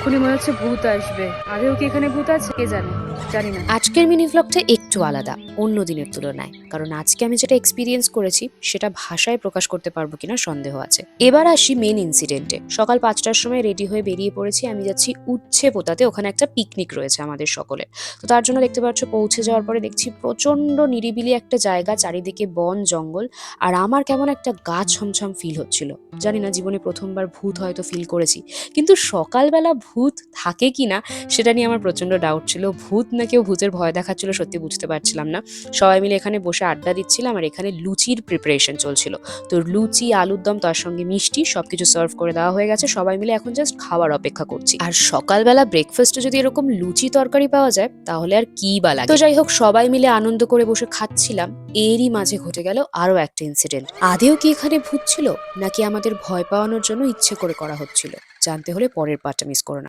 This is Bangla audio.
এক্ষুনি মনে হচ্ছে ভূত আসবে। আদেও কি এখানে ভূত আছে কে জানে, জানি না। আজকের মিনি ভ্লগটা একটু আলাদা অন্য দিনের তুলনায়, কারণ আজকে আমি যেটা এক্সপিরিয়েন্স করেছি সেটা ভাষায় প্রকাশ করতে পারবো কিনা সন্দেহ আছে। এবার আসি মেন ইনসিডেন্টে। সকাল 5টার সময় রেডি হয়ে বেরিয়ে পড়েছি। আমি যাচ্ছি উচ্ছে পোতাতে, ওখানে একটা পিকনিক রয়েছে আমাদের সকলের। তো তার জন্য দেখতে পাচ্ছ পৌঁছে যাওয়ার পরে দেখছি প্রচন্ড নিরিবিলি একটা জায়গা, চারিদিকে বন জঙ্গল, আর আমার কেমন একটা গা ছমছম ফিল হচ্ছিল। জানি না, জীবনে প্রথমবার ভূত হয়তো ফিল করেছি, কিন্তু সকালবেলা ভূত থাকে কিনা সেটা নিয়ে আমার প্রচন্ড ডাউট ছিল। ভূত না কেউ ভূতের ভয় দেখাচ্ছিল সত্যি বুঝতে পারছিলাম না। সবাই মিলে এখানে বসে আড্ডা দিচ্ছিলাম, আর এখানে লুচির প্রিপারেশন চলছিল। তো লুচি, আলুর দম, তার সঙ্গে মিষ্টি সবকিছু সার্ভ করে দেওয়া হয়ে গেছে। সবাই মিলে এখন জাস্ট খাওয়ার অপেক্ষা করছি। আর সকালবেলা ব্রেকফাস্টে যদি এরকম লুচি তরকারি পাওয়া যায় তাহলে আর কি বা লাগে। তো যাই হোক, সবাই মিলে আনন্দ করে বসে খাচ্ছিলাম। এরই মাঝে ঘটে গেল আরো একটা ইনসিডেন্ট। আদেও কি এখানে ভূত ছিল, নাকি আমাদের ভয় পাওয়ানোর জন্য ইচ্ছে করে করা হচ্ছিল? জানতে হলে পরের পার্টটা মিস করো না।